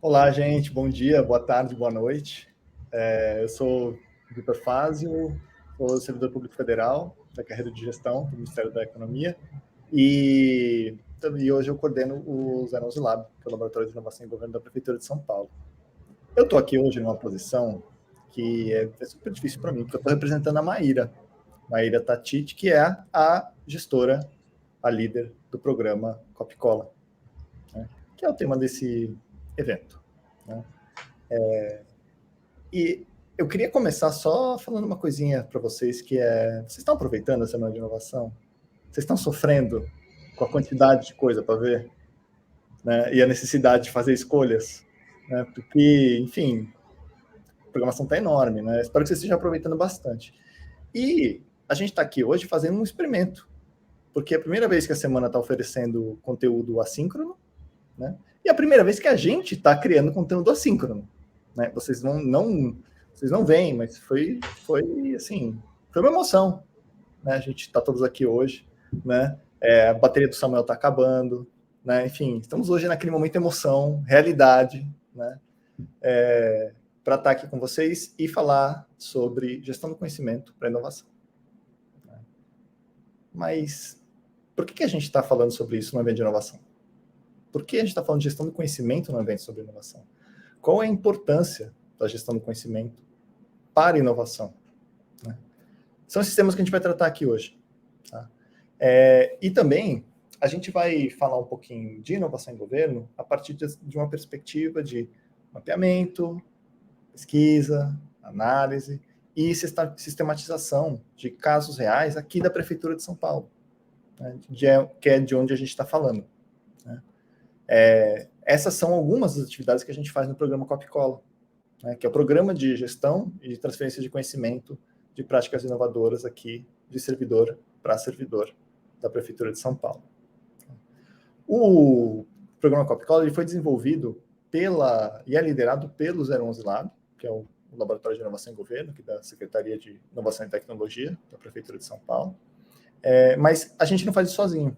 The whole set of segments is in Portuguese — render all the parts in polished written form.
Olá, gente. Bom dia, boa tarde, boa noite. Eu sou Vitor Fázio, sou servidor público federal da carreira de gestão do Ministério da Economia e hoje eu coordeno o 011 Lab, que é o Laboratório de Inovação e Governo da Prefeitura de São Paulo. Eu estou aqui hoje numa posição que é super difícil para mim, porque eu estou representando a Maíra Tatiti, que é a gestora, a líder do programa Copcola, né, que é o tema desse evento, né? E eu queria começar só falando uma coisinha para vocês, que é... Vocês estão aproveitando a Semana de Inovação? Vocês estão sofrendo com a quantidade de coisa para ver? Né? E a necessidade de fazer escolhas? Né? Porque, enfim, a programação está enorme, né? Espero que vocês estejam aproveitando bastante. E a gente está aqui hoje fazendo um experimento, porque é a primeira vez que a semana está oferecendo conteúdo assíncrono, né? E é a primeira vez que a gente está criando conteúdo assíncrono, né? Vocês não veem, mas foi assim, foi uma emoção, né? A gente está todos aqui hoje, né? A bateria do Samuel está acabando, né? Enfim, estamos hoje naquele momento emoção, realidade, né? Para estar aqui com vocês e falar sobre gestão do conhecimento para inovação. Mas por que a gente está falando sobre isso no evento de inovação? Por que a gente está falando de gestão do conhecimento no evento sobre inovação? Qual é a importância da gestão do conhecimento para a inovação? Né? São esses temas que a gente vai tratar aqui hoje. Tá? E também a gente vai falar um pouquinho de inovação em governo a partir de uma perspectiva de mapeamento, pesquisa, análise e sistematização de casos reais aqui da Prefeitura de São Paulo, né, que é de onde a gente está falando. Né? Essas são algumas das atividades que a gente faz no programa Copcola, né, que é o programa de gestão e de transferência de conhecimento de práticas inovadoras aqui, de servidor para servidor da Prefeitura de São Paulo. O programa Copcola ele foi desenvolvido e é liderado pelo 011 Lab, que é o Laboratório de Inovação em Governo, aqui da Secretaria de Inovação e Tecnologia da Prefeitura de São Paulo. Mas a gente não faz isso sozinho,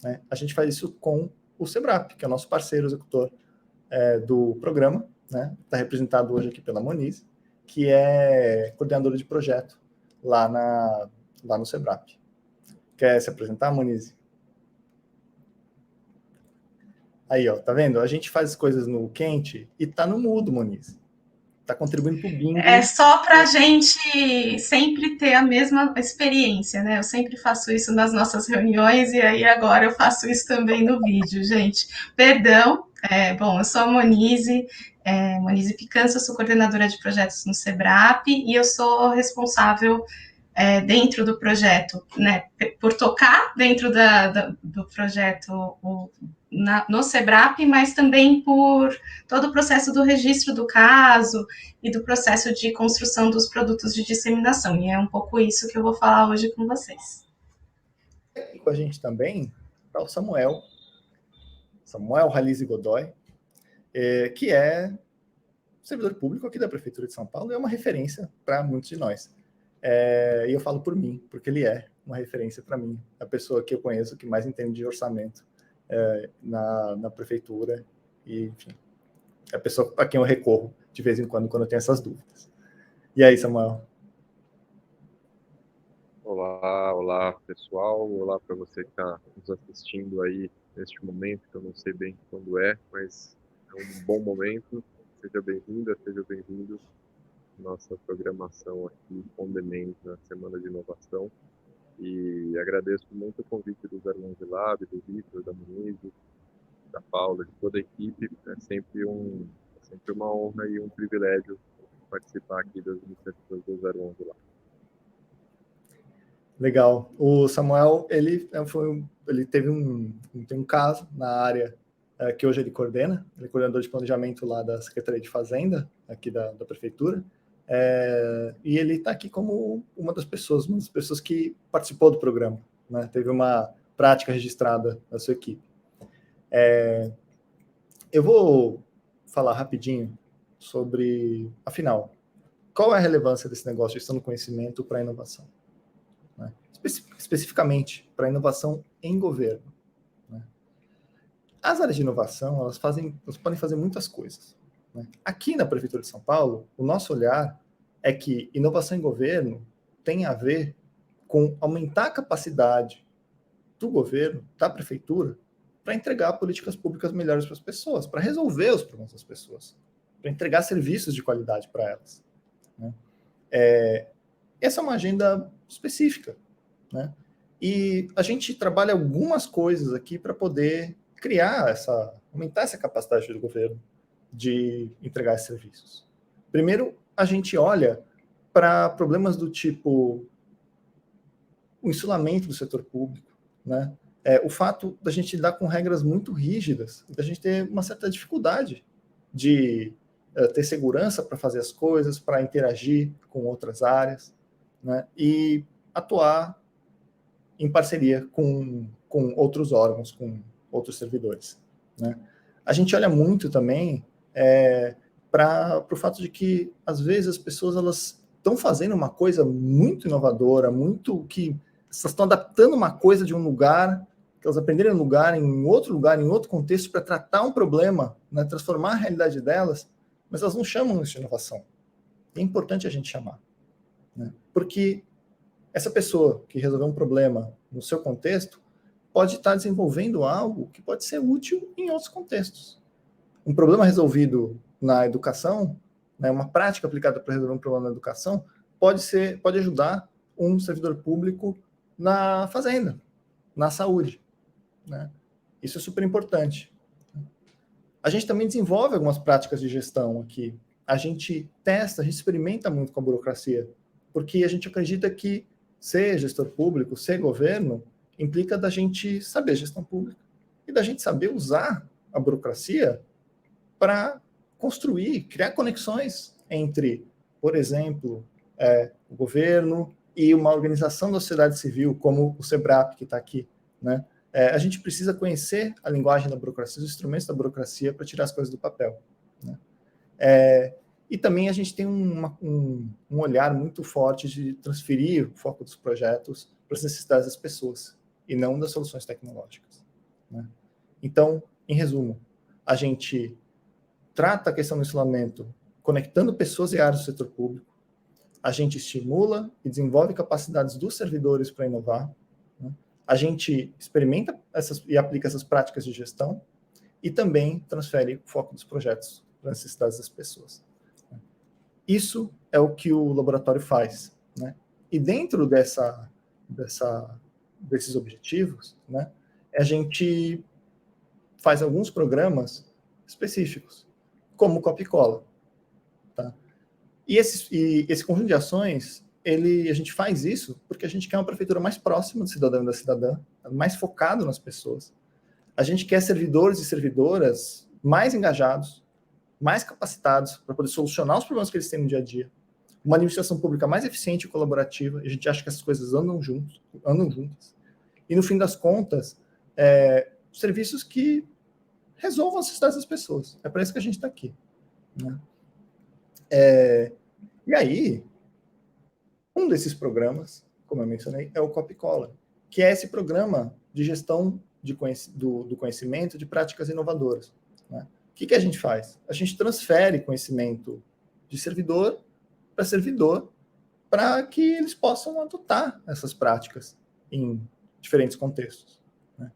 né? A gente faz isso com o SEBRAP, que é o nosso parceiro executor do programa, né? Está representado hoje aqui pela Moniz, que é coordenadora de projeto lá no SEBRAP. Quer se apresentar, Moniz? Aí, ó, tá vendo? A gente faz as coisas no quente e tá no mudo, Moniz. Tá contribuindo pro bingo. É só para a gente sempre ter a mesma experiência, né? Eu sempre faço isso nas nossas reuniões e aí agora eu faço isso também no vídeo, gente. Perdão. Bom, eu sou a Monize Picança, eu sou coordenadora de projetos no SEBRAP e eu sou responsável dentro do projeto, né, por tocar dentro do projeto no SEBRAP, mas também por todo o processo do registro do caso e do processo de construção dos produtos de disseminação. E é um pouco isso que eu vou falar hoje com vocês. E com a gente também está o Samuel Ralize Godoy, que é servidor público aqui da Prefeitura de São Paulo e é uma referência para muitos de nós. E eu falo por mim, porque ele é uma referência para mim, a pessoa que eu conheço que mais entende de orçamento na prefeitura e, enfim, é a pessoa a quem eu recorro de vez em quando eu tenho essas dúvidas. E aí, Samuel? Olá, pessoal. Olá para você que está nos assistindo aí neste momento, que eu não sei bem quando mas é um bom momento. Seja bem-vinda, seja bem-vindo à nossa programação aqui com Demens na Semana de Inovação. E agradeço muito o convite do 011 Lab, do Vitor, da Muniz, da Paula, de toda a equipe. É sempre uma honra e um privilégio participar aqui das iniciativas do 011 Lab. Legal. O Samuel, ele teve tem um caso na área que hoje ele coordena, ele é coordenador de planejamento lá da Secretaria de Fazenda, aqui da Prefeitura, e ele está aqui como uma das pessoas que participou do programa, né? Teve uma prática registrada na sua equipe. Eu vou falar rapidinho sobre, afinal, qual é a relevância desse negócio de gestão do conhecimento para a inovação? Né? Especificamente para a inovação em governo. Né? As áreas de inovação, elas podem fazer muitas coisas, né? Aqui na Prefeitura de São Paulo, o nosso olhar é que inovação em governo tem a ver com aumentar a capacidade do governo, da prefeitura, para entregar políticas públicas melhores para as pessoas, para resolver os problemas das pessoas, para entregar serviços de qualidade para elas, né? Essa é uma agenda específica, né? E a gente trabalha algumas coisas aqui para poder aumentar essa capacidade do governo de entregar esses serviços. Primeiro, a gente olha para problemas do tipo o insulamento do setor público, né? O fato da gente lidar com regras muito rígidas, da gente ter uma certa dificuldade de ter segurança para fazer as coisas, para interagir com outras áreas, né? E atuar em parceria com outros órgãos, com outros servidores, né? A gente olha muito também para o fato de que, às vezes, as pessoas elas estão fazendo uma coisa muito inovadora, muito que elas estão adaptando uma coisa de um lugar, que elas aprenderam em outro contexto, para tratar um problema, né, transformar a realidade delas, mas elas não chamam isso de inovação. É importante a gente chamar, né? Porque essa pessoa que resolveu um problema no seu contexto pode estar desenvolvendo algo que pode ser útil em outros contextos. Um problema resolvido na educação, né, uma prática aplicada para resolver um problema na educação, pode ajudar um servidor público na fazenda, na saúde, né? Isso é super importante. A gente também desenvolve algumas práticas de gestão aqui. A gente testa, a gente experimenta muito com a burocracia, porque a gente acredita que ser gestor público, ser governo, implica da gente saber gestão pública e da gente saber usar a burocracia para construir, criar conexões entre, por exemplo, o governo e uma organização da sociedade civil, como o SEBRAP, que está aqui, né? A gente precisa conhecer a linguagem da burocracia, os instrumentos da burocracia para tirar as coisas do papel, né? E também a gente tem um olhar muito forte de transferir o foco dos projetos para as necessidades das pessoas e não das soluções tecnológicas, né? Então, em resumo, a gente trata a questão do insulamento conectando pessoas e áreas do setor público, a gente estimula e desenvolve capacidades dos servidores para inovar, né? A gente experimenta e aplica essas práticas de gestão e também transfere o foco dos projetos para as necessidades das pessoas. Isso é o que o laboratório faz, né? E dentro desses objetivos, né, a gente faz alguns programas específicos, como o Copicola, tá? E esse conjunto de ações, a gente faz isso porque a gente quer uma prefeitura mais próxima do cidadão e da cidadã, mais focado nas pessoas. A gente quer servidores e servidoras mais engajados, mais capacitados para poder solucionar os problemas que eles têm no dia a dia. Uma administração pública mais eficiente e colaborativa. E a gente acha que essas coisas andam juntas. E, no fim das contas, serviços que resolvam as necessidades das pessoas. É para isso que a gente está aqui, né? E aí, um desses programas, como eu mencionei, é o Copicola, que é esse programa de gestão do conhecimento de práticas inovadoras, né? O que a gente faz? A gente transfere conhecimento de servidor para servidor para que eles possam adotar essas práticas em diferentes contextos, né?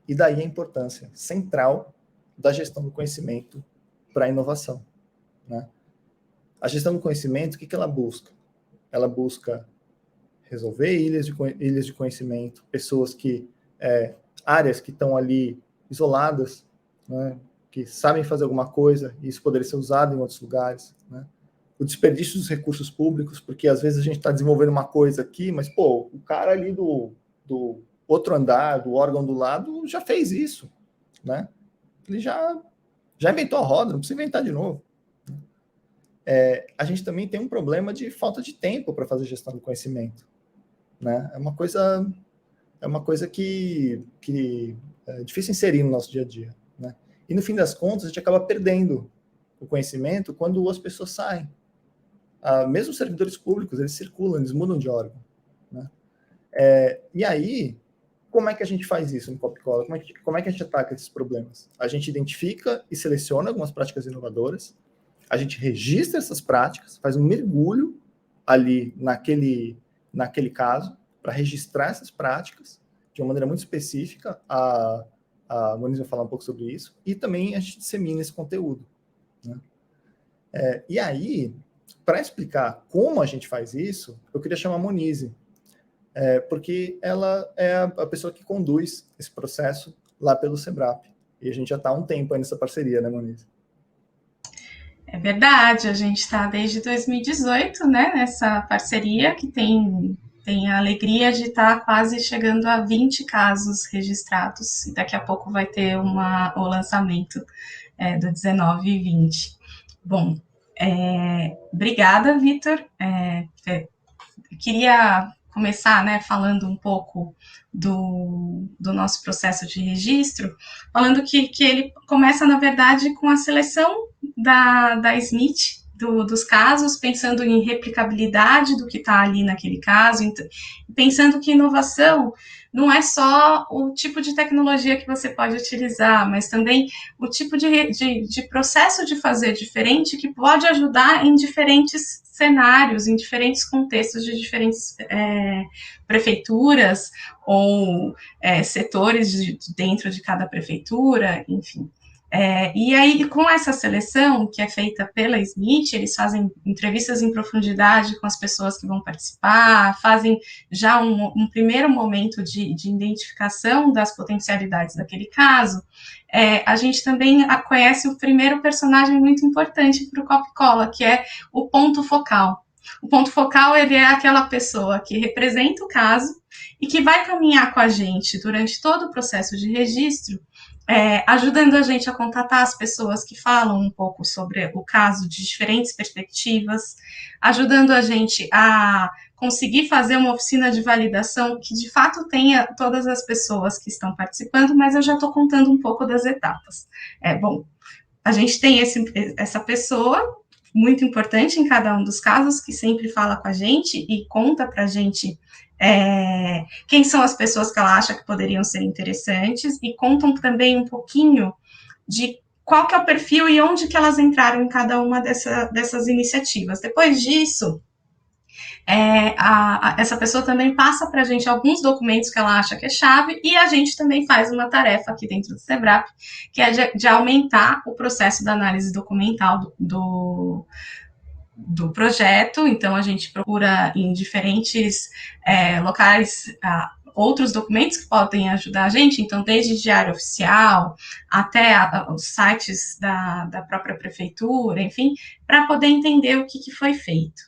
E daí a importância central da gestão do conhecimento para a inovação, né? A gestão do conhecimento, o que ela busca? Ela busca resolver ilhas de conhecimento, pessoas áreas que estão ali isoladas, né, que sabem fazer alguma coisa, e isso poderia ser usado em outros lugares, né? O desperdício dos recursos públicos, porque às vezes a gente está desenvolvendo uma coisa aqui, mas, o cara ali do outro andar, do órgão do lado, já fez isso, né? Ele já inventou a roda, não precisa inventar de novo. A gente também tem um problema de falta de tempo para fazer gestão do conhecimento, né? É uma coisa que é difícil inserir no nosso dia a dia, né? E no fim das contas, a gente acaba perdendo o conhecimento quando as pessoas saem. Mesmo os servidores públicos, eles circulam, eles mudam de órgão, né? E aí, como é que a gente faz isso no Copycola? Como é que a gente ataca esses problemas? A gente identifica e seleciona algumas práticas inovadoras, a gente registra essas práticas, faz um mergulho ali naquele caso, para registrar essas práticas de uma maneira muito específica. A Moniz vai falar um pouco sobre isso, e também a gente dissemina esse conteúdo, né? E aí, para explicar como a gente faz isso, eu queria chamar a Moniz, porque ela é a pessoa que conduz esse processo lá pelo SEBRAP. E a gente já está há um tempo aí nessa parceria, né, Moniz? É verdade, a gente está desde 2018, né, nessa parceria que tem a alegria de estar quase chegando a 20 casos registrados, e daqui a pouco vai ter o lançamento do 19 e 20. Bom, obrigada, Vitor. Queria começar, né, falando um pouco do nosso processo de registro, falando que ele começa, na verdade, com a seleção da Smith, dos casos, pensando em replicabilidade do que está ali naquele caso, pensando que inovação não é só o tipo de tecnologia que você pode utilizar, mas também o tipo de processo de fazer diferente que pode ajudar em diferentes cenários, em diferentes contextos de diferentes prefeituras ou setores dentro de cada prefeitura, enfim. E aí, com essa seleção, que é feita pela Smith, eles fazem entrevistas em profundidade com as pessoas que vão participar, fazem já um primeiro momento de identificação das potencialidades daquele caso. A gente também conhece o primeiro personagem muito importante para o Copycola, que é o ponto focal. O ponto focal, ele é aquela pessoa que representa o caso e que vai caminhar com a gente durante todo o processo de registro, ajudando a gente a contatar as pessoas que falam um pouco sobre o caso de diferentes perspectivas, ajudando a gente a conseguir fazer uma oficina de validação que de fato tenha todas as pessoas que estão participando, mas eu já estou contando um pouco das etapas. Bom, a gente tem essa pessoa muito importante em cada um dos casos, que sempre fala com a gente e conta para a gente quem são as pessoas que ela acha que poderiam ser interessantes, e contam também um pouquinho de qual que é o perfil e onde que elas entraram em cada uma dessas iniciativas. Depois disso, essa pessoa também passa para a gente alguns documentos que ela acha que é chave, e a gente também faz uma tarefa aqui dentro do SEBRAP, que é de aumentar o processo da análise documental do projeto. Então, a gente procura em diferentes locais outros documentos que podem ajudar a gente, então, desde diário oficial até os sites da própria prefeitura, enfim, para poder entender o que foi feito.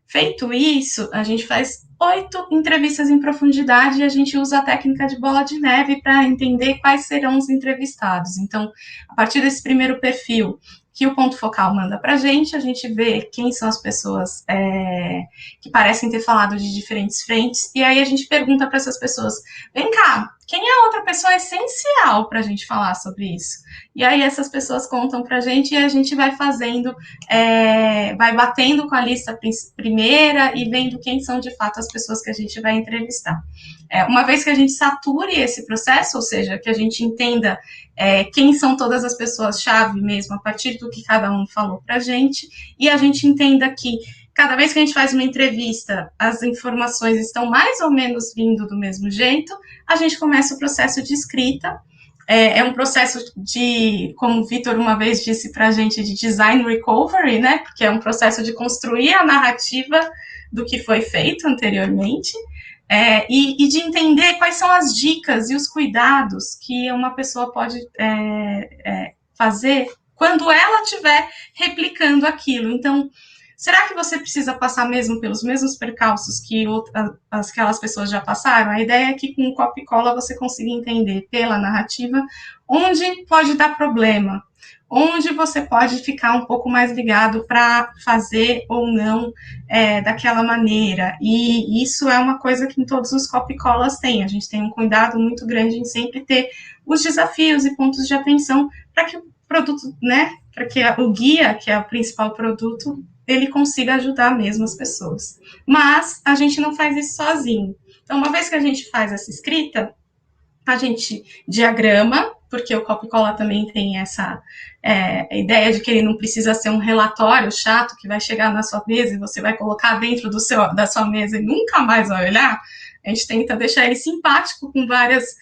Feito isso, a gente faz 8 entrevistas em profundidade e a gente usa a técnica de bola de neve para entender quais serão os entrevistados. Então, a partir desse primeiro perfil que o ponto focal manda para a gente vê quem são as pessoas que parecem ter falado de diferentes frentes, e aí a gente pergunta para essas pessoas, vem cá, quem é a outra pessoa essencial para a gente falar sobre isso? E aí essas pessoas contam para a gente, e a gente vai fazendo, vai batendo com a lista primeira e vendo quem são de fato as pessoas que a gente vai entrevistar. Uma vez que a gente sature esse processo, ou seja, que a gente entenda quem são todas as pessoas-chave mesmo, a partir do que cada um falou para a gente, e a gente entenda que cada vez que a gente faz uma entrevista, as informações estão mais ou menos vindo do mesmo jeito, a gente começa o processo de escrita. É um processo de, como o Vitor uma vez disse para a gente, de design recovery, né? Porque é um processo de construir a narrativa do que foi feito anteriormente, e de entender quais são as dicas e os cuidados que uma pessoa pode fazer quando ela estiver replicando aquilo. Então, será que você precisa passar mesmo pelos mesmos percalços que aquelas pessoas já passaram? A ideia é que com o Copycola você consiga entender pela narrativa onde pode dar problema, onde você pode ficar um pouco mais ligado para fazer ou não daquela maneira. E isso é uma coisa que em todos os Copycolas tem. A gente tem um cuidado muito grande em sempre ter os desafios e pontos de atenção para que o produto, né, para que o guia, que é o principal produto, ele consiga ajudar mesmo as pessoas. Mas a gente não faz isso sozinho. Então, uma vez que a gente faz essa escrita, a gente diagrama, porque o Copcola também tem essa ideia de que ele não precisa ser um relatório chato que vai chegar na sua mesa e você vai colocar dentro da sua mesa e nunca mais vai olhar. A gente tenta deixar ele simpático com várias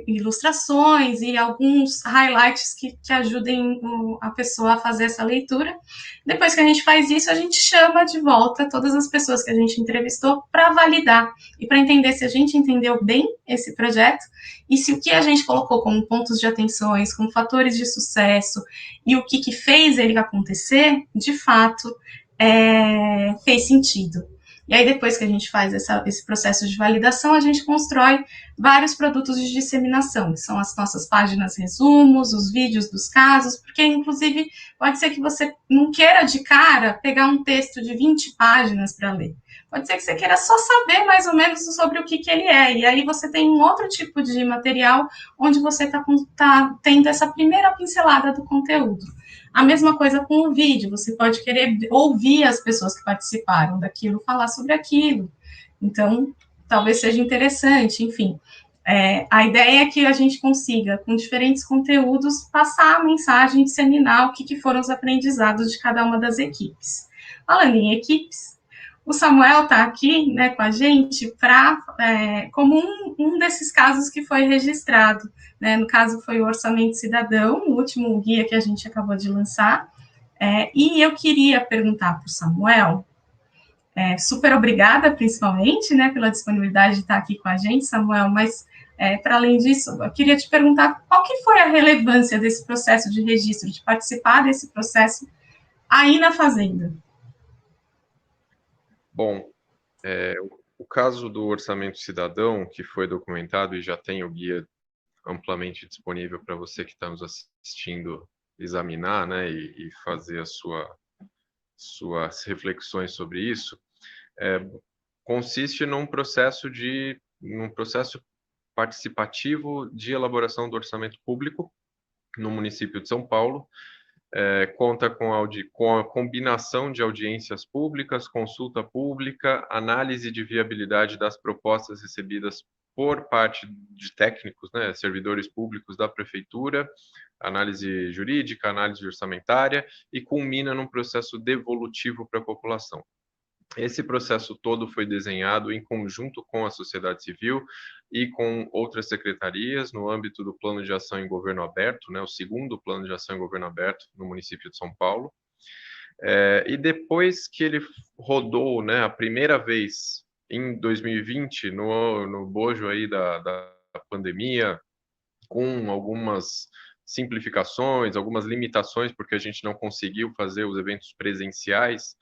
ilustrações e alguns highlights que ajudem a pessoa a fazer essa leitura. Depois que a gente faz isso, a gente chama de volta todas as pessoas que a gente entrevistou para validar e para entender se a gente entendeu bem esse projeto e se o que a gente colocou como pontos de atenções, como fatores de sucesso e o que fez ele acontecer, de fato, fez sentido. E aí, depois que a gente faz esse processo de validação, a gente constrói vários produtos de disseminação, que são as nossas páginas resumos, os vídeos dos casos, porque, inclusive, pode ser que você não queira de cara pegar um texto de 20 páginas para ler. Pode ser que você queira só saber mais ou menos sobre o que ele é. E aí você tem um outro tipo de material onde você está tendo essa primeira pincelada do conteúdo. A mesma coisa com o vídeo, você pode querer ouvir as pessoas que participaram daquilo, falar sobre aquilo. Então, talvez seja interessante, enfim. A ideia é que a gente consiga, com diferentes conteúdos, passar a mensagem, disseminar o que foram os aprendizados de cada uma das equipes. Falando em equipes, o Samuel está aqui, né, com a gente como um desses casos que foi registrado. Né? No caso, foi o Orçamento Cidadão, o último guia que a gente acabou de lançar. E eu queria perguntar para o Samuel, super obrigada, principalmente, né, pela disponibilidade de estar aqui com a gente, Samuel, mas, para além disso, eu queria te perguntar qual que foi a relevância desse processo de registro, de participar desse processo aí na Fazenda. Bom, o caso do Orçamento Cidadão, que foi documentado e já tem o guia amplamente disponível para você que está nos assistindo examinar, né, e fazer as suas reflexões sobre isso, consiste num processo participativo de elaboração do orçamento público no município de São Paulo. Conta com a combinação de audiências públicas, consulta pública, análise de viabilidade das propostas recebidas por parte de técnicos, né, servidores públicos da prefeitura, análise jurídica, análise orçamentária, e culmina num processo devolutivo para a população. Esse processo todo foi desenhado em conjunto com a sociedade civil e com outras secretarias no âmbito do Plano de Ação em Governo Aberto, né, o segundo Plano de Ação em Governo Aberto no município de São Paulo. E depois que ele rodou, né, a primeira vez em 2020, no bojo aí da pandemia, com algumas simplificações, algumas limitações, porque a gente não conseguiu fazer os eventos presenciais,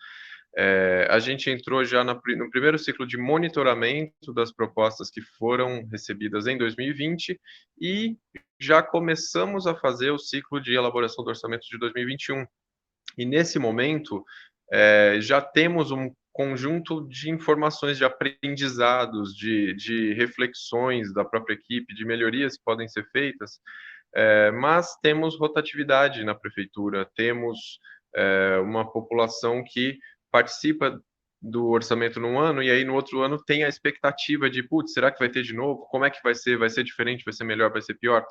a gente entrou já no primeiro ciclo de monitoramento das propostas que foram recebidas em 2020 e já começamos a fazer o ciclo de elaboração do orçamento de 2021. E nesse momento, já temos um conjunto de informações, de aprendizados, de reflexões da própria equipe, de melhorias que podem ser feitas, mas temos rotatividade na prefeitura, temos uma população que participa do orçamento num ano e aí no outro ano tem a expectativa de, putz, será que vai ter de novo? Como é que vai ser? Vai ser diferente? Vai ser melhor? Vai ser pior?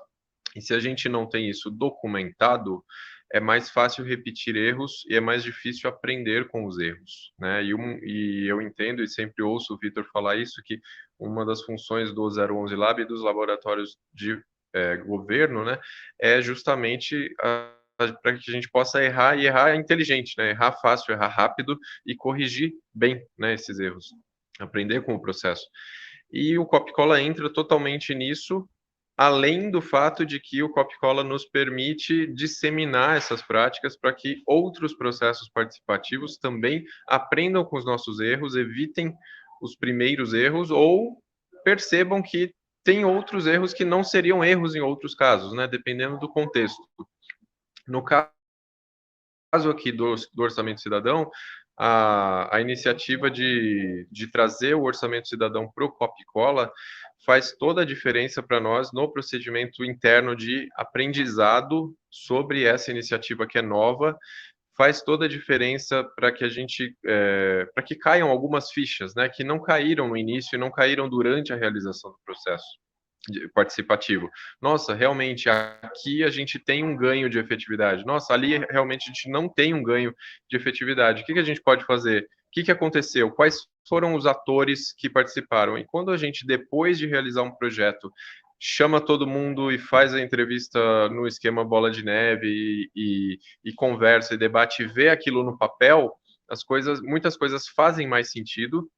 E se a gente não tem isso documentado, é mais fácil repetir erros e é mais difícil aprender com os erros, né? E eu entendo e sempre ouço o Vitor falar isso, que uma das funções do 011 Lab e dos laboratórios de governo, né, é justamente para que a gente possa errar e errar inteligente, né? Errar fácil, errar rápido e corrigir bem, né, esses erros, aprender com o processo. E o Copcola entra totalmente nisso, além do fato de que o Copcola nos permite disseminar essas práticas para que outros processos participativos também aprendam com os nossos erros, evitem os primeiros erros ou percebam que tem outros erros que não seriam erros em outros casos, né? Dependendo do contexto. No caso aqui do Orçamento Cidadão, a iniciativa de trazer o Orçamento Cidadão para o Copcola faz toda a diferença para nós no procedimento interno de aprendizado sobre essa iniciativa que é nova, faz toda a diferença para que a gente, para que caiam algumas fichas, né, que não caíram no início e não caíram durante a realização do processo participativo. Nossa, realmente aqui a gente tem um ganho de efetividade. Nossa, ali realmente a gente não tem um ganho de efetividade. O que a gente pode fazer? O que aconteceu? Quais foram os atores que participaram? E quando a gente, depois de realizar um projeto, chama todo mundo e faz a entrevista no esquema bola de neve e conversa e debate e vê aquilo no papel, muitas coisas fazem mais sentido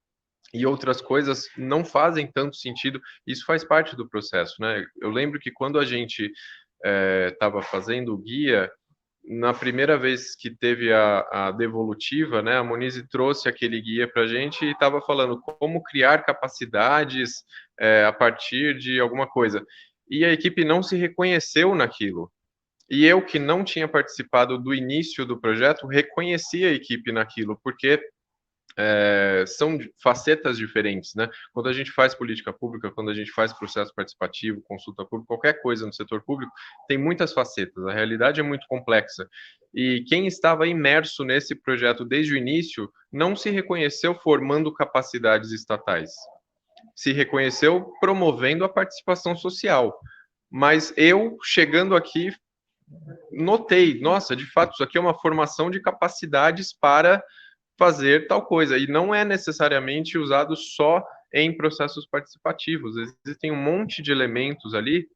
e outras coisas não fazem tanto sentido. Isso faz parte do processo, né? Eu lembro que quando a gente estava fazendo o guia, na primeira vez que teve a devolutiva, né, a Monize trouxe aquele guia para a gente e estava falando como criar capacidades a partir de alguma coisa. E a equipe não se reconheceu naquilo. E eu, que não tinha participado do início do projeto, reconheci a equipe naquilo, porque são facetas diferentes, né? Quando a gente faz política pública, quando a gente faz processo participativo, consulta pública, qualquer coisa no setor público, tem muitas facetas. A realidade é muito complexa. E quem estava imerso nesse projeto desde o início não se reconheceu formando capacidades estatais. Se reconheceu promovendo a participação social. Mas eu, chegando aqui, notei, nossa, de fato, isso aqui é uma formação de capacidades para fazer tal coisa, e não é necessariamente usado só em processos participativos. Existem um monte de elementos ali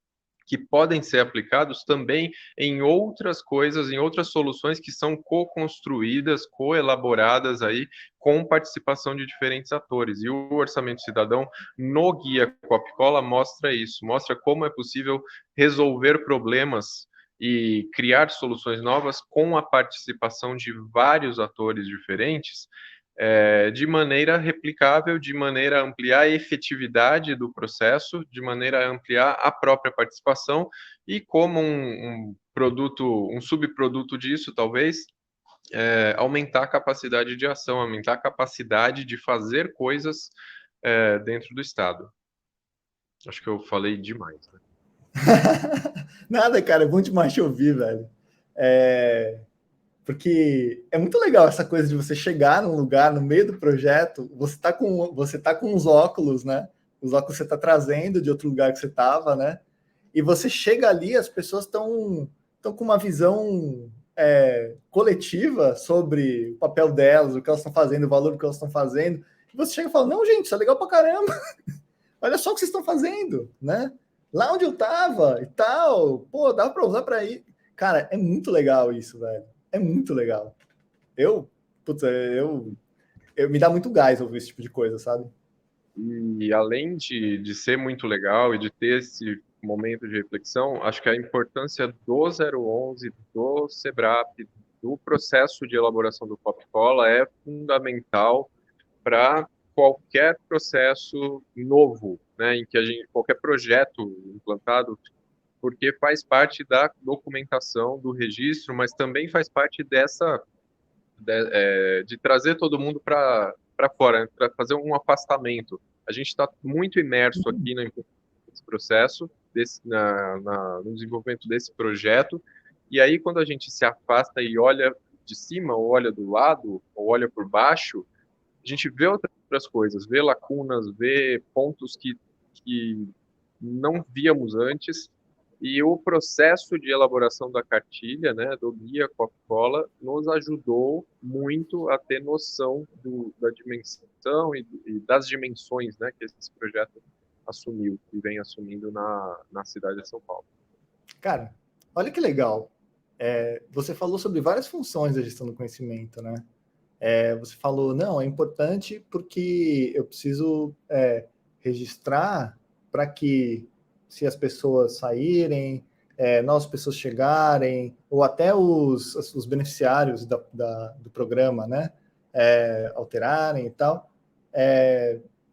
que podem ser aplicados também em outras coisas, em outras soluções que são co-construídas, co-elaboradas aí com participação de diferentes atores. E o Orçamento Cidadão no Guia Copcola mostra isso, mostra como é possível resolver problemas e criar soluções novas com a participação de vários atores diferentes, de maneira replicável, de maneira a ampliar a efetividade do processo, de maneira a ampliar a própria participação e como um produto, um subproduto disso, talvez, aumentar a capacidade de ação, aumentar a capacidade de fazer coisas dentro do Estado. Acho que eu falei demais, né? Nada, cara, é bom demais te ouvir, velho. Porque é muito legal essa coisa de você chegar num lugar, no meio do projeto, você tá com uns óculos, né? Os óculos que você tá trazendo de outro lugar que você tava, né? E você chega ali, as pessoas estão com uma visão coletiva sobre o papel delas, o que elas estão fazendo, o valor que elas estão fazendo. E você chega e fala, não, gente, isso é legal pra caramba. Olha só o que vocês estão fazendo, né? Lá onde eu tava e tal, pô, dá para usar para ir. Cara, é muito legal isso, velho. É muito legal. Eu me dá muito gás ouvir esse tipo de coisa, sabe? E além de ser muito legal e de ter esse momento de reflexão, acho que a importância do 011, do SEBRAP, do processo de elaboração do Copcola é fundamental para qualquer processo novo, né, em que qualquer projeto implantado, porque faz parte da documentação, do registro, mas também faz parte de trazer todo mundo para fora, para fazer um afastamento. A gente está muito imerso aqui nesse processo, no desenvolvimento desse projeto, e aí quando a gente se afasta e olha de cima, ou olha do lado, ou olha por baixo, a gente vê outras coisas, vê lacunas, vê pontos que não víamos antes, e o processo de elaboração da cartilha, né, do Guia Copcola, nos ajudou muito a ter noção da dimensão e das dimensões, né, que esse projeto assumiu e vem assumindo na cidade de São Paulo. Cara, olha que legal. Você falou sobre várias funções da gestão do conhecimento, né? Você falou, não, é importante porque eu preciso registrar para que, se as pessoas saírem, novas pessoas chegarem, ou até os beneficiários do programa, né, alterarem e tal,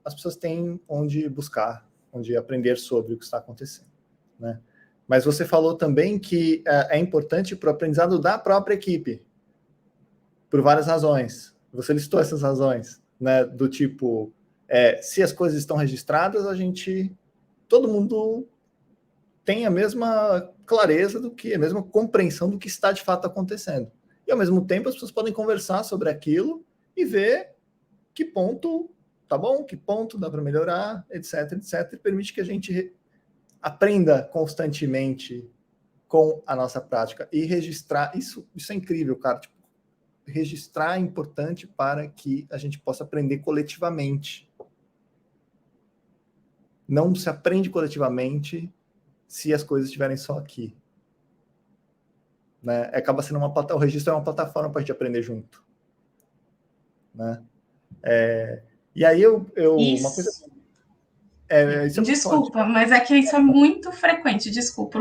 as pessoas têm onde buscar, onde aprender sobre o que está acontecendo, né? Mas você falou também que é importante para o aprendizado da própria equipe, por várias razões. Você listou essas razões, né? Do tipo, se as coisas estão registradas, todo mundo tem a mesma clareza a mesma compreensão do que está de fato acontecendo. e ao mesmo tempo as pessoas podem conversar sobre aquilo e ver que ponto tá bom, que ponto dá para melhorar, etc, etc, e permite que a gente aprenda constantemente com a nossa prática e registrar, isso é incrível, cara, tipo, registrar é importante para que a gente possa aprender coletivamente. Não se aprende coletivamente se as coisas estiverem só aqui. Né? Acaba sendo o registro é uma plataforma para a gente aprender junto. Né? E aí uma coisa... isso é muito Desculpa, forte. mas é que isso é muito frequente. Desculpa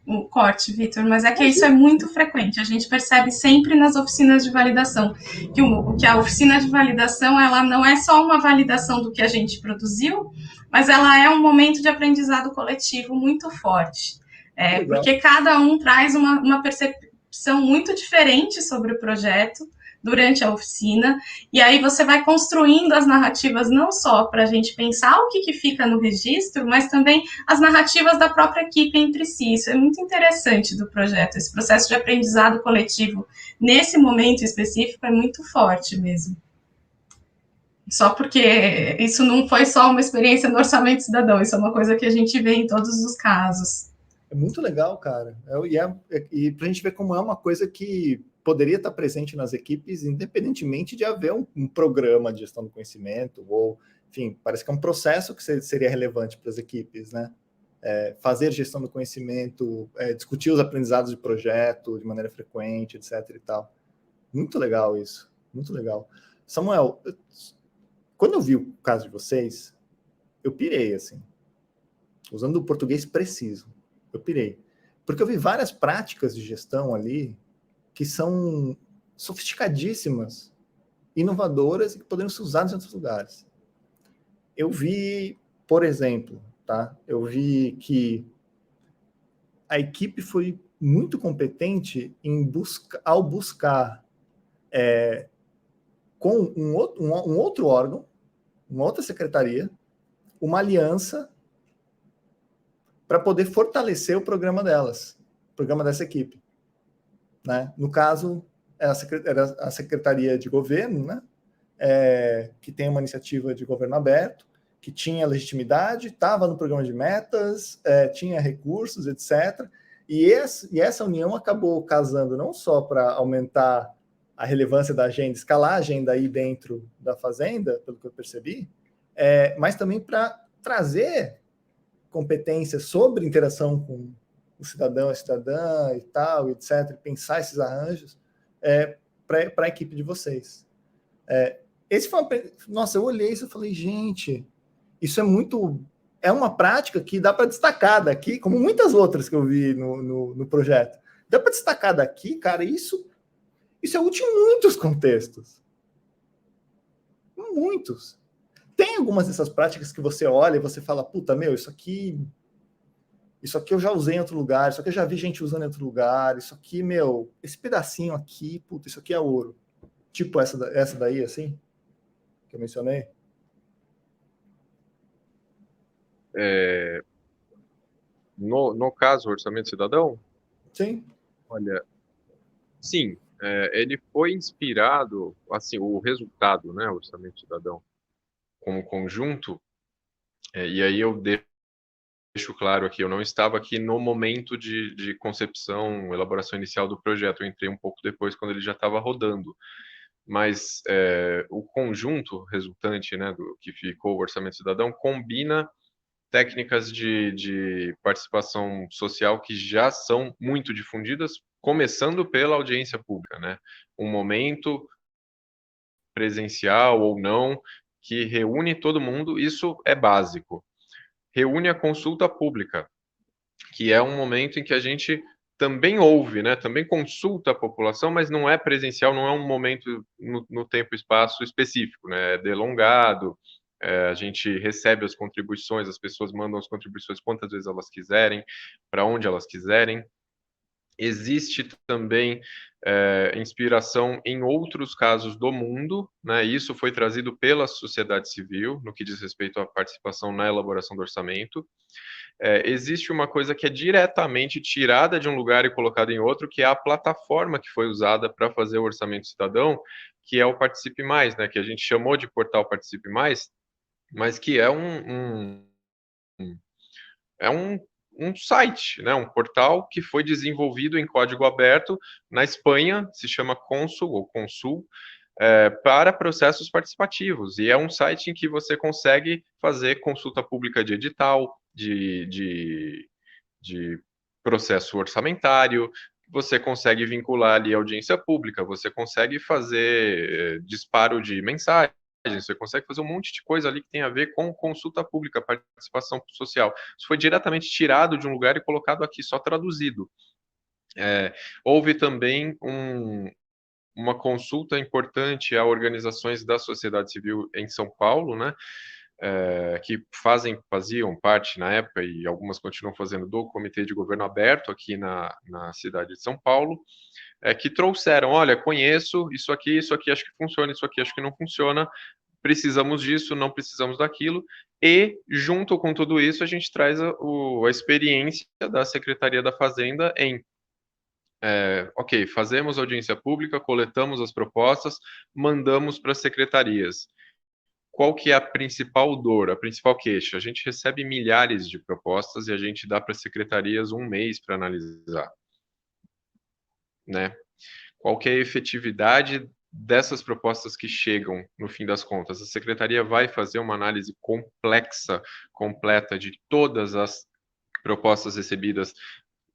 o corte, Vitor, mas é que isso é muito frequente. A gente percebe sempre nas oficinas de validação que a oficina de validação ela não é só uma validação do que a gente produziu, mas ela é um momento de aprendizado coletivo muito forte. Porque cada um traz uma percepção muito diferente sobre o projeto durante a oficina, e aí você vai construindo as narrativas não só para a gente pensar o que fica no registro, mas também as narrativas da própria equipe entre si. Isso é muito interessante do projeto, esse processo de aprendizado coletivo nesse momento específico é muito forte mesmo. Só porque isso não foi só uma experiência no Orçamento Cidadão, isso é uma coisa que a gente vê em todos os casos. É muito legal, cara. E para a gente ver como é uma coisa que poderia estar presente nas equipes, independentemente de haver um programa de gestão do conhecimento, ou, enfim, parece que é um processo que seria relevante para as equipes, né? Fazer gestão do conhecimento, discutir os aprendizados de projeto de maneira frequente, etc. e tal. Muito legal isso, muito legal. Samuel, quando eu vi o caso de vocês, eu pirei, assim, usando o português preciso, eu pirei. Porque eu vi várias práticas de gestão ali que são sofisticadíssimas, inovadoras e que poderiam ser usadas em outros lugares. Eu vi, por exemplo, tá? Eu vi que a equipe foi muito competente ao buscar com um outro órgão, uma outra secretaria, uma aliança para poder fortalecer o programa delas, o programa dessa equipe. Né? No caso, era a Secretaria de Governo, né? Que tem uma iniciativa de governo aberto, que tinha legitimidade, estava no programa de metas, tinha recursos, etc. E essa união acabou casando não só para aumentar a relevância da agenda, escalar a agenda aí dentro da Fazenda, pelo que eu percebi, mas também para trazer competências sobre interação com o cidadão, a cidadã e tal, etc., pensar esses arranjos para a equipe de vocês. Esse foi nossa, eu olhei isso e falei, gente, isso é uma prática que dá para destacar daqui, como muitas outras que eu vi no projeto. Dá para destacar daqui, cara, isso é útil em muitos contextos. Muitos. Tem algumas dessas práticas que você olha e você fala, puta, meu, isso aqui eu já usei em outro lugar, isso aqui eu já vi gente usando em outro lugar, isso aqui, meu, esse pedacinho aqui, puta, isso aqui é ouro. Tipo essa daí, assim, que eu mencionei. No caso, Orçamento Cidadão? Sim. Olha, sim, ele foi inspirado, assim, o resultado, né, Orçamento Cidadão, como conjunto, e aí eu deixo claro aqui, eu não estava aqui no momento de concepção, elaboração inicial do projeto, eu entrei um pouco depois, quando ele já estava rodando. Mas o conjunto resultante, né, do que ficou o Orçamento Cidadão, combina técnicas de participação social que já são muito difundidas, começando pela audiência pública, né? Um momento presencial ou não, que reúne todo mundo, isso é básico. Reúne a consulta pública, que é um momento em que a gente também ouve, né? Também consulta a população, mas não é presencial, não é um momento no tempo e espaço específico, né? É delongado, a gente recebe as contribuições, as pessoas mandam as contribuições quantas vezes elas quiserem, para onde elas quiserem. Existe também inspiração em outros casos do mundo, né? Isso foi trazido pela sociedade civil, no que diz respeito à participação na elaboração do orçamento. Existe uma coisa que é diretamente tirada de um lugar e colocada em outro, que é a plataforma que foi usada para fazer o orçamento cidadão, que é o Participe Mais, né? Que a gente chamou de portal Participe Mais, mas que é um site, né, um portal que foi desenvolvido em código aberto na Espanha, se chama Consul ou Consul, para processos participativos. E é um site em que você consegue fazer consulta pública de edital, de processo orçamentário, você consegue vincular ali audiência pública, você consegue fazer disparo de mensagem, você consegue fazer um monte de coisa ali que tem a ver com consulta pública, participação social. Isso foi diretamente tirado de um lugar e colocado aqui, só traduzido. Houve também uma consulta importante a organizações da sociedade civil em São Paulo, né, que faziam parte na época, e algumas continuam fazendo, do Comitê de Governo Aberto aqui na cidade de São Paulo, que trouxeram, olha, conheço isso aqui acho que funciona, isso aqui acho que não funciona, precisamos disso, não precisamos daquilo, e junto com tudo isso a gente traz a experiência da Secretaria da Fazenda em ok, fazemos audiência pública, coletamos as propostas, mandamos para as secretarias. Qual que é a principal dor, a principal queixa? A gente recebe milhares de propostas e a gente dá para as secretarias um mês para analisar, né? Qual que é a efetividade dessas propostas que chegam, no fim das contas? A secretaria vai fazer uma análise complexa, completa de todas as propostas recebidas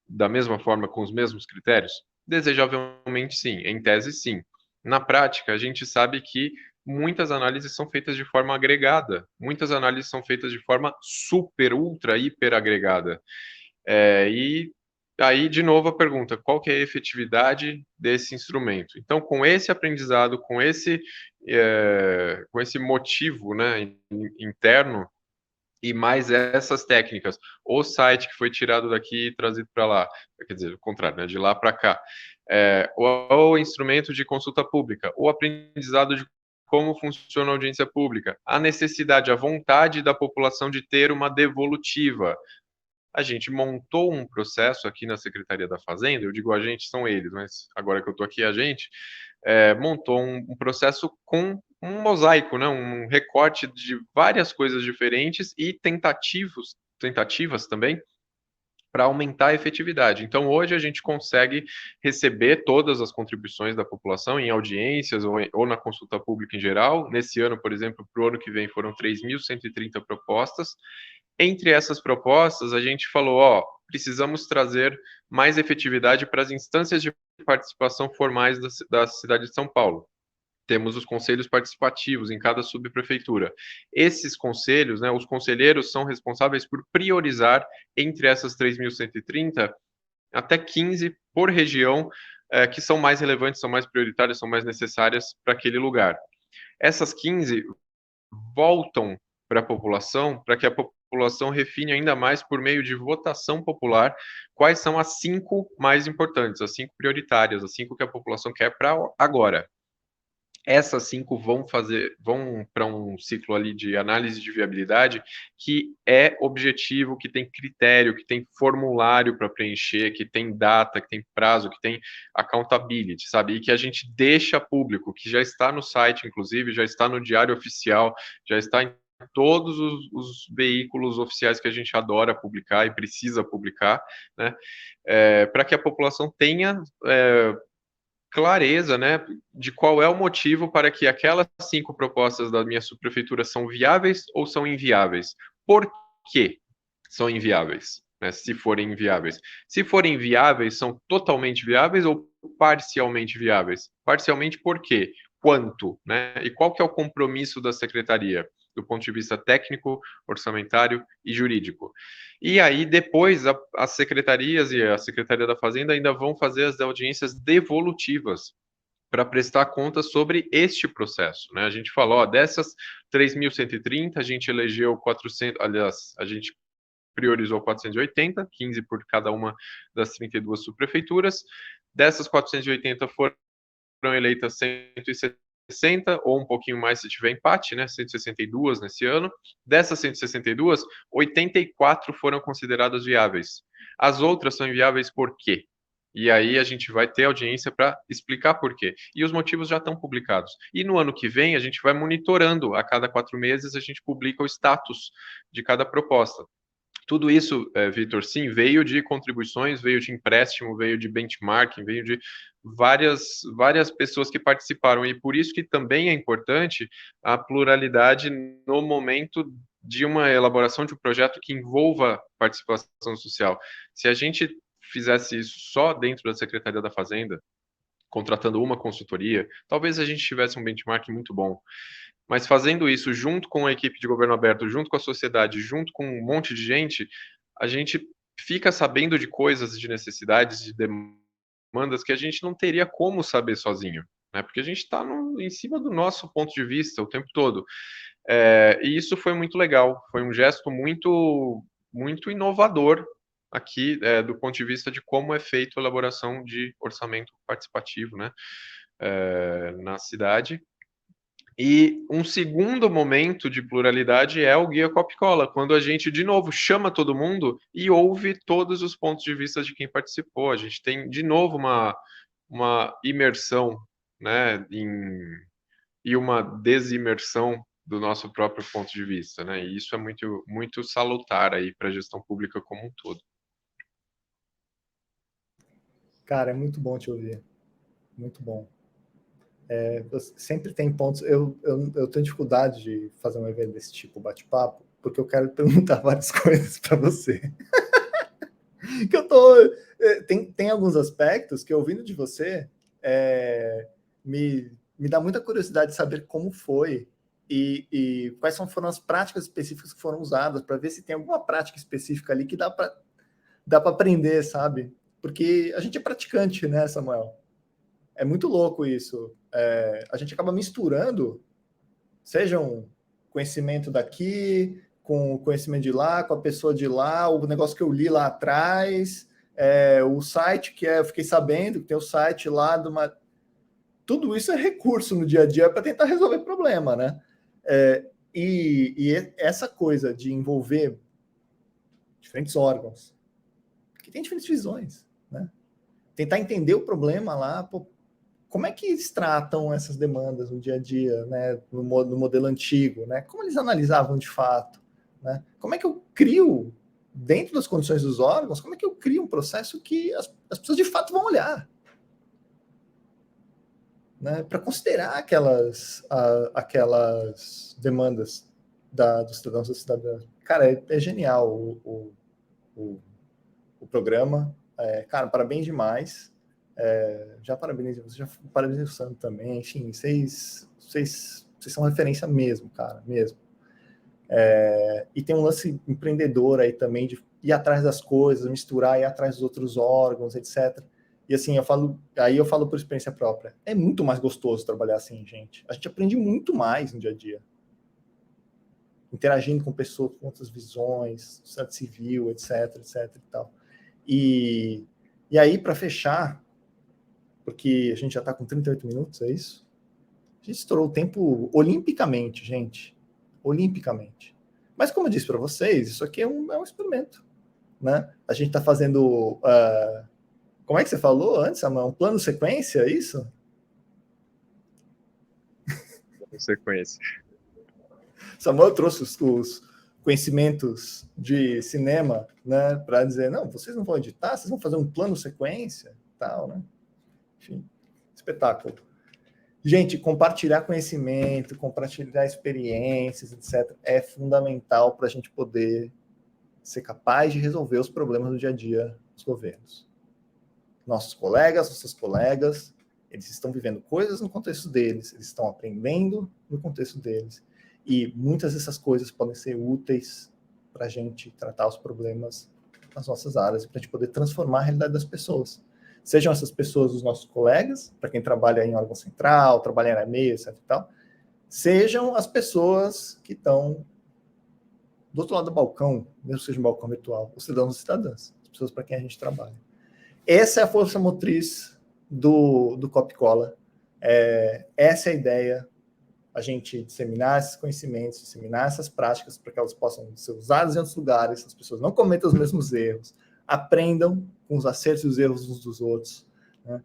da mesma forma, com os mesmos critérios? Desejavelmente sim, em tese sim. Na prática, a gente sabe que muitas análises são feitas de forma agregada, muitas análises são feitas de forma super, ultra, hiper agregada. E aí, de novo, a pergunta, qual que é a efetividade desse instrumento? Então, com esse aprendizado, com esse motivo, né, interno, e mais essas técnicas, o site que foi tirado daqui e trazido para lá, quer dizer, o contrário, né, de lá para cá, o instrumento de consulta pública, o aprendizado de como funciona a audiência pública, a necessidade, a vontade da população de ter uma devolutiva. A gente montou um processo aqui na Secretaria da Fazenda, eu digo a gente, são eles, mas agora que eu estou aqui, a gente, montou um processo com um mosaico, né, um recorte de várias coisas diferentes e tentativas também, para aumentar a efetividade. Então, hoje a gente consegue receber todas as contribuições da população em audiências ou na consulta pública em geral. Nesse ano, por exemplo, para o ano que vem foram 3.130 propostas. Entre essas propostas, a gente falou, precisamos trazer mais efetividade para as instâncias de participação formais da cidade de São Paulo. Temos os conselhos participativos em cada subprefeitura. Esses conselhos, né, os conselheiros são responsáveis por priorizar entre essas 3.130 até 15 por região, que são mais relevantes, são mais prioritárias, são mais necessárias para aquele lugar. Essas 15 voltam para a população, para que a população refine ainda mais por meio de votação popular quais são as 5 mais importantes, as 5 prioritárias, as 5 que a população quer para agora. Essas 5 vão para um ciclo ali de análise de viabilidade que é objetivo, que tem critério, que tem formulário para preencher, que tem data, que tem prazo, que tem accountability, sabe? E que a gente deixa público, que já está no site, inclusive, já está no Diário Oficial, já está em todos os veículos oficiais que a gente adora publicar e precisa publicar, né? Para que a população tenha clareza, né, de qual é o motivo para que aquelas 5 propostas da minha subprefeitura são viáveis ou são inviáveis. Por que são inviáveis, né, se forem inviáveis? Se forem viáveis, são totalmente viáveis ou parcialmente viáveis? Parcialmente por quê? Quanto, né? E qual que é o compromisso da secretaria, do ponto de vista técnico, orçamentário e jurídico? E aí, depois, as secretarias e a Secretaria da Fazenda ainda vão fazer as audiências devolutivas para prestar contas sobre este processo, né? A gente falou, dessas 3.130, a gente elegeu 400, aliás, a gente priorizou 480, 15 por cada uma das 32 subprefeituras. Dessas 480 foram eleitas 160, ou um pouquinho mais se tiver empate, né? 162 nesse ano. Dessas 162, 84 foram consideradas viáveis. As outras são inviáveis por quê? E aí a gente vai ter audiência para explicar por quê. E os motivos já estão publicados. E no ano que vem a gente vai monitorando, a cada 4 meses a gente publica o status de cada proposta. Tudo isso, Vitor, sim, veio de contribuições, veio de empréstimo, veio de benchmarking, veio de várias pessoas que participaram. E por isso que também é importante a pluralidade no momento de uma elaboração de um projeto que envolva participação social. Se a gente fizesse isso só dentro da Secretaria da Fazenda, contratando uma consultoria, talvez a gente tivesse um benchmark muito bom. Mas fazendo isso junto com a equipe de governo aberto, junto com a sociedade, junto com um monte de gente, a gente fica sabendo de coisas, de necessidades, de demandas que a gente não teria como saber sozinho, né? Porque a gente está em cima do nosso ponto de vista o tempo todo. E isso foi muito legal, foi um gesto muito, muito inovador aqui, do ponto de vista de como é feita a elaboração de orçamento participativo, né, na cidade. E um segundo momento de pluralidade é o Guia Coca-Cola, quando a gente, de novo, chama todo mundo e ouve todos os pontos de vista de quem participou. A gente tem, de novo, uma imersão, né, e uma desimersão do nosso próprio ponto de vista, né? E isso é muito, muito salutar aí para a gestão pública como um todo. Cara, é muito bom te ouvir. Muito bom. Sempre tem pontos. Eu tenho dificuldade de fazer um evento desse tipo, bate-papo, porque eu quero perguntar várias coisas para você. Que eu tô. Tem alguns aspectos que, ouvindo de você, me dá muita curiosidade de saber como foi e quais foram as práticas específicas que foram usadas, para ver se tem alguma prática específica ali que dá para aprender, sabe? Porque a gente é praticante, né, Samuel? É muito louco isso. A gente acaba misturando, seja um conhecimento daqui, com o conhecimento de lá, com a pessoa de lá, o negócio que eu li lá atrás, o site que eu fiquei sabendo, que tem o site lá de uma... Tudo isso é recurso no dia a dia para tentar resolver problema, né? E essa coisa de envolver diferentes órgãos, que tem diferentes visões, né? Tentar entender o problema lá, como é que eles tratam essas demandas no dia a dia, né, no modelo antigo, né? Como eles analisavam de fato, né? Como é que eu crio, dentro das condições dos órgãos, como é que eu crio um processo que as pessoas de fato vão olhar, né, para considerar aquelas demandas dos cidadãos e cidadãs. Cara, é genial o programa. Cara, parabéns demais. Já parabenizo você, já parabenizo o Sandro também. Enfim, vocês são referência mesmo, cara, mesmo. E tem um lance empreendedor aí também, de ir atrás das coisas, misturar, ir atrás dos outros órgãos, etc. E assim, eu falo por experiência própria. É muito mais gostoso trabalhar assim, gente. A gente aprende muito mais no dia a dia. Interagindo com pessoas com outras visões, sociedade civil, etc, etc e tal. E aí, para fechar, porque a gente já está com 38 minutos, é isso? A gente estourou o tempo olimpicamente, gente. Olimpicamente. Mas, como eu disse para vocês, isso aqui é um experimento, né? A gente está fazendo... como é que você falou antes, Samuel? Um plano sequência, é isso? Plano sequência. Samuel trouxe os conhecimentos de cinema, né? Para dizer, não, vocês não vão editar, vocês vão fazer um plano sequência, tal, né? Enfim, espetáculo. Gente, compartilhar conhecimento, compartilhar experiências, etc., é fundamental para a gente poder ser capaz de resolver os problemas do dia a dia dos governos. Nossos colegas, nossas colegas, eles estão vivendo coisas no contexto deles, eles estão aprendendo no contexto deles, e muitas dessas coisas podem ser úteis para a gente tratar os problemas nas nossas áreas, para a gente poder transformar a realidade das pessoas. Sejam essas pessoas os nossos colegas, para quem trabalha em órgão central, trabalha na MEI, etc. e tal, sejam as pessoas que estão do outro lado do balcão, mesmo que seja um balcão virtual, os cidadãos e cidadãs, as pessoas para quem a gente trabalha. Essa é a força motriz do Copcola. Essa é a ideia, a gente disseminar esses conhecimentos, disseminar essas práticas para que elas possam ser usadas em outros lugares, as pessoas não cometam os mesmos erros, aprendam com os acertos e os erros uns dos outros, né?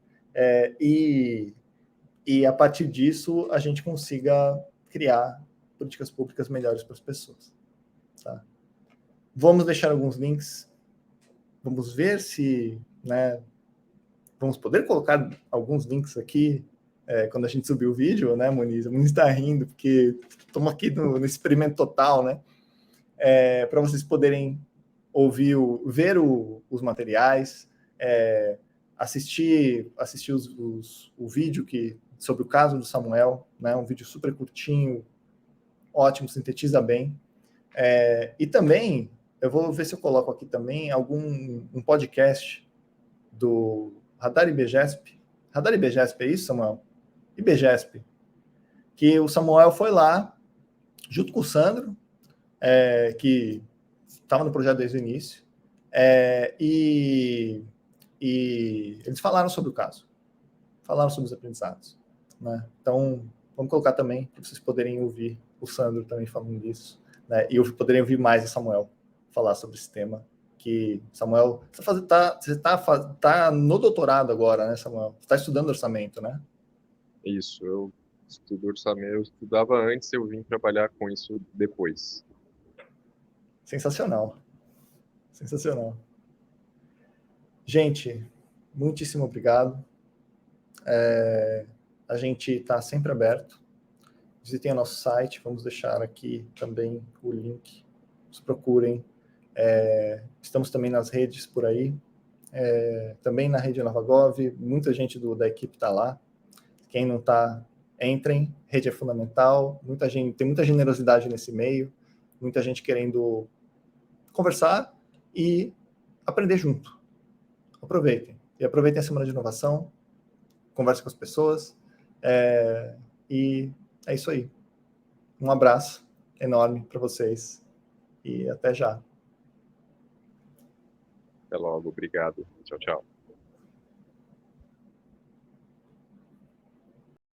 E a partir disso a gente consiga criar políticas públicas melhores para as pessoas. Tá? Vamos deixar alguns links, vamos ver se, né, vamos poder colocar alguns links aqui quando a gente subir o vídeo, né, Muniz? O Muniz está rindo, porque estamos aqui no experimento total, né? Para vocês poderem ouvir, ver os materiais, assistir o vídeo sobre o caso do Samuel, né? Um vídeo super curtinho, ótimo, sintetiza bem. E também, eu vou ver se eu coloco aqui também um podcast do Radar IBGESP. Radar IBGESP, é isso, Samuel? IBGESP. Que o Samuel foi lá, junto com o Sandro, que estava no projeto desde o início, e eles falaram sobre o caso, falaram sobre os aprendizados, né? Então, vamos colocar também, para vocês poderem ouvir o Sandro também falando disso, né? E poderem ouvir mais o Samuel falar sobre esse tema, que Samuel, você está no doutorado agora, né, Samuel? Você está estudando orçamento, né? Isso, eu estudo orçamento, eu estudava antes, eu vim trabalhar com isso depois. Sensacional. Sensacional. Gente, muitíssimo obrigado. A gente está sempre aberto. Visitem o nosso site, vamos deixar aqui também o link. Nos procurem. Estamos também nas redes por aí. Também na rede Novagov, muita gente da equipe está lá. Quem não está, entrem. Rede é fundamental. Tem muita generosidade nesse meio. Muita gente querendo conversar e aprender junto. Aproveitem. E aproveitem a Semana de Inovação. Converse com as pessoas. E é isso aí. Um abraço enorme para vocês. E até já. Até logo. Obrigado. Tchau, tchau.